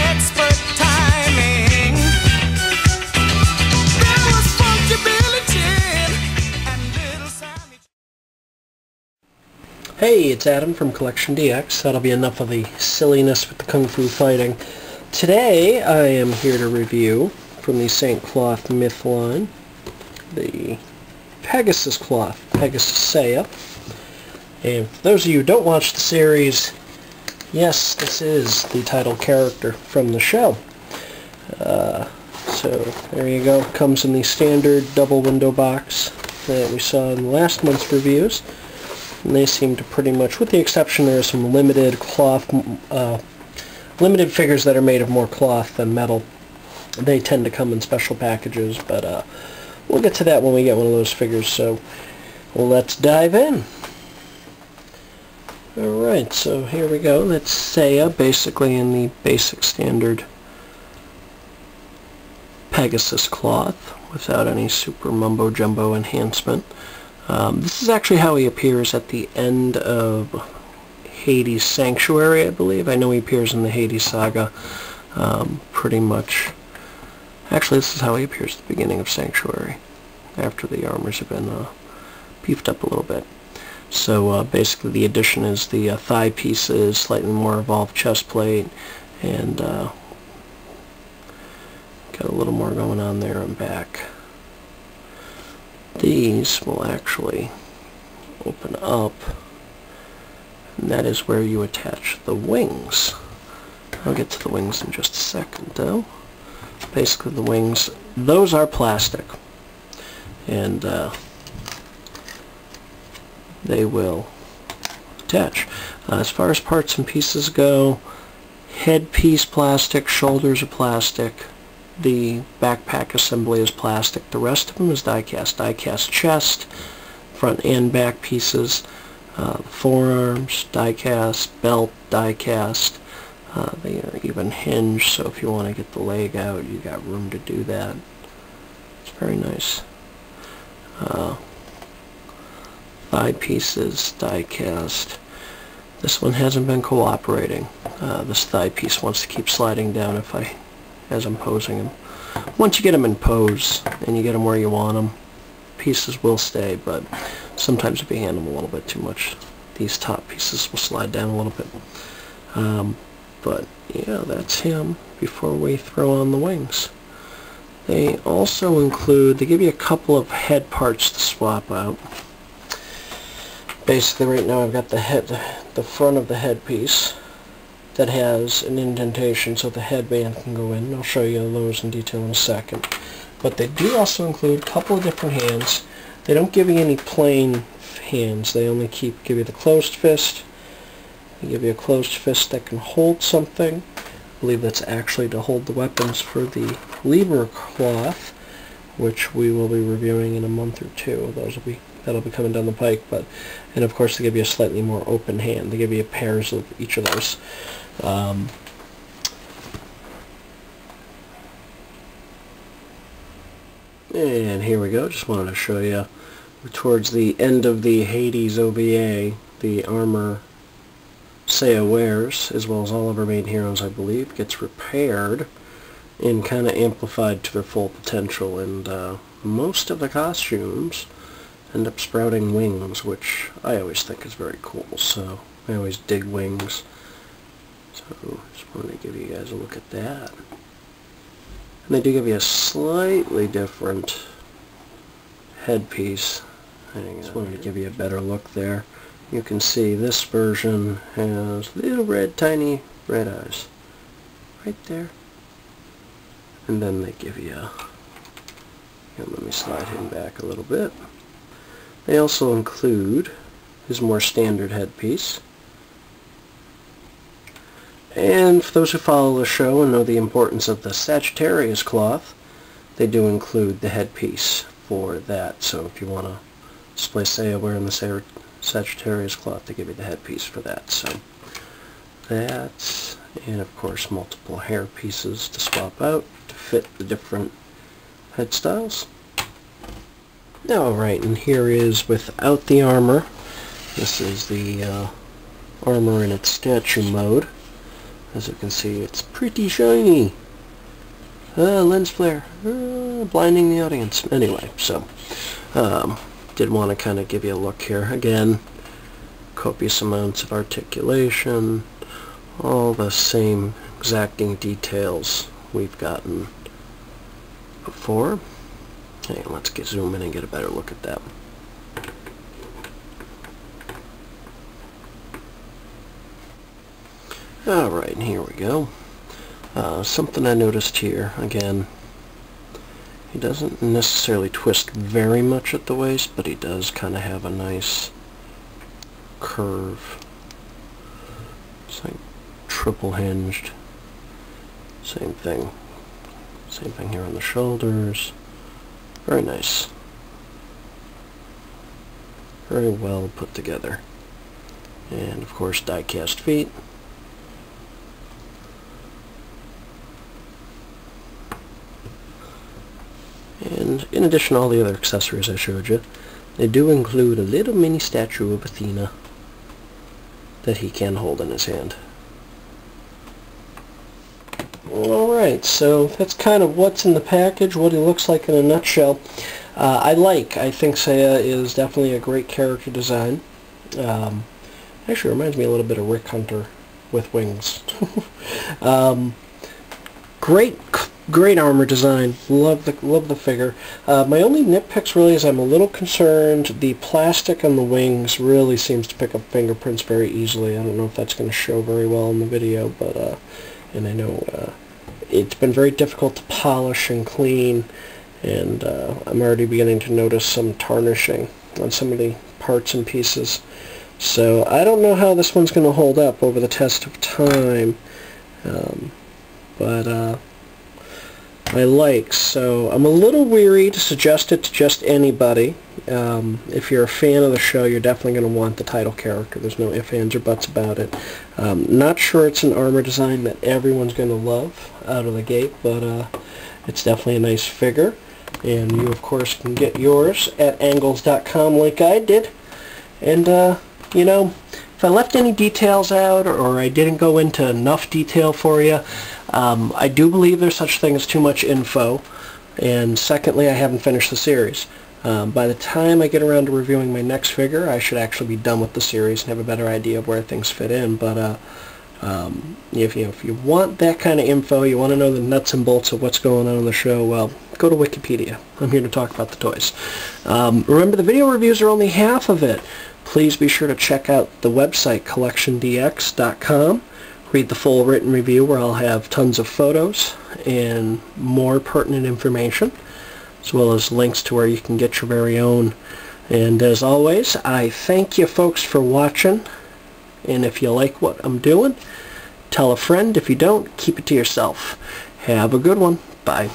expert timing. There was fungibility and little Sammy. Hey, it's Adam from CollectionDX. That'll be enough of the silliness with the Kung Fu fighting. Today I am here to review from the St. Cloth Myth line the Pegasus cloth, Pegasus Seiya. And for those of you who don't watch the series, yes, this is the title character from the show. So there you go. Comes in the standard double window box that we saw in last month's reviews. And they seem to pretty much, with the exception there are some limited cloth, limited figures that are made of more cloth than metal. They tend to come in special packages, but we'll get to that when we get one of those figures, so let's dive in. Alright, so here we go. That's Seiya, basically in the basic standard Pegasus cloth, without any super mumbo-jumbo enhancement. This is actually how he appears at the end of Hades' Sanctuary, I believe. I know he appears in the Hades saga, pretty much. Actually, this is how he appears at the beginning of Sanctuary, after the armors have been beefed up a little bit. So basically the addition is the thigh pieces, slightly more evolved chest plate, and got a little more going on there on back. These will actually open up, and that is where you attach the wings. I'll get to the wings in just a second, though. Basically the wings, those are plastic, and they will attach. As far as parts and pieces go, headpiece plastic, shoulders are plastic, the backpack assembly is plastic, the rest of them is die-cast. Die-cast chest, front and back pieces, forearms, die-cast, belt, die-cast. They are even hinged, so if you want to get the leg out, you got room to do that. It's very nice. Thigh pieces, die-cast. This one hasn't been cooperating. This thigh piece wants to keep sliding down as I'm posing him. Once you get them in pose and you get them where you want them, pieces will stay, but sometimes if you hand them a little bit too much, these top pieces will slide down a little bit. But yeah, that's him before we throw on the wings. They also include, they give you a couple of head parts to swap out. Basically right now I've got the front of the headpiece that has an indentation so the headband can go in. I'll show you those in detail in a second. But they do also include a couple of different hands. They don't give you any plain hands. They only give you the closed fist. They give you a closed fist that can hold something. I believe that's actually to hold the weapons for the Liber cloth, which we will be reviewing in a month or two. That'll be coming down the pike. And of course they give you a slightly more open hand. They give you pairs of each of those. And here we go. Just wanted to show you towards the end of the Hades OVA, the armor Seiya wears, as well as all of her main heroes, I believe, gets repaired and kind of amplified to their full potential, and most of the costumes end up sprouting wings, which I always think is very cool, so I always dig wings. So just wanted to give you guys a look at that. And they do give you a slightly different headpiece. Just wanted to give you a better look there. You can see this version has little tiny red eyes right there. And then they give you let me slide him back a little bit. They also include his more standard headpiece. And for those who follow the show and know the importance of the Sagittarius cloth, they do include the headpiece for that. So if you want to display Seiya wearing the Sagittarius cloth, they give you the headpiece for that. So that's, and of course multiple hair pieces to swap out to fit the different head styles. Alright, and here is without the armor. This is the armor in its statue mode. As you can see, it's pretty shiny. Lens flare, blinding the audience. Anyway, so did want to kind of give you a look here. Again, copious amounts of articulation, all the same exacting details we've gotten before. Hey, let's zoom in and get a better look at that. Alright, here we go. Something I noticed here, again, he doesn't necessarily twist very much at the waist, but he does kind of have a nice curve. It's like triple hinged. Same thing. Same thing here on the shoulders. Very nice. Very well put together. And of course, die cast feet. And in addition to all the other accessories I showed you, they do include a little mini statue of Athena that he can hold in his hand. Alright, so that's kind of what's in the package, what he looks like in a nutshell. I think Seiya is definitely a great character design. Actually reminds me a little bit of Rick Hunter with wings. Great armor design. Love the figure. My only nitpicks really is I'm a little concerned the plastic on the wings really seems to pick up fingerprints very easily. I don't know if that's going to show very well in the video, but and I know it's been very difficult to polish and clean, and I'm already beginning to notice some tarnishing on some of the parts and pieces. So I don't know how this one's going to hold up over the test of time, but so I'm a little weary to suggest it to just anybody. If you're a fan of the show, you're definitely going to want the title character. There's no ifs, ands, or buts about it. Not sure it's an armor design that everyone's going to love out of the gate, but it's definitely a nice figure. And you, of course, can get yours at angles.com like I did. And, you know, if I left any details out or I didn't go into enough detail for you, I do believe there's such thing as too much info, and secondly, I haven't finished the series. By the time I get around to reviewing my next figure, I should actually be done with the series and have a better idea of where things fit in. But if you want that kind of info, you want to know the nuts and bolts of what's going on in the show, well, go to Wikipedia. I'm here to talk about the toys. Remember, the video reviews are only half of it. Please be sure to check out the website, CollectionDX.com. Read the full written review where I'll have tons of photos and more pertinent information, as well as links to where you can get your very own. And as always, I thank you folks for watching, and if you like what I'm doing, tell a friend. If you don't, keep it to yourself. Have a good one. Bye.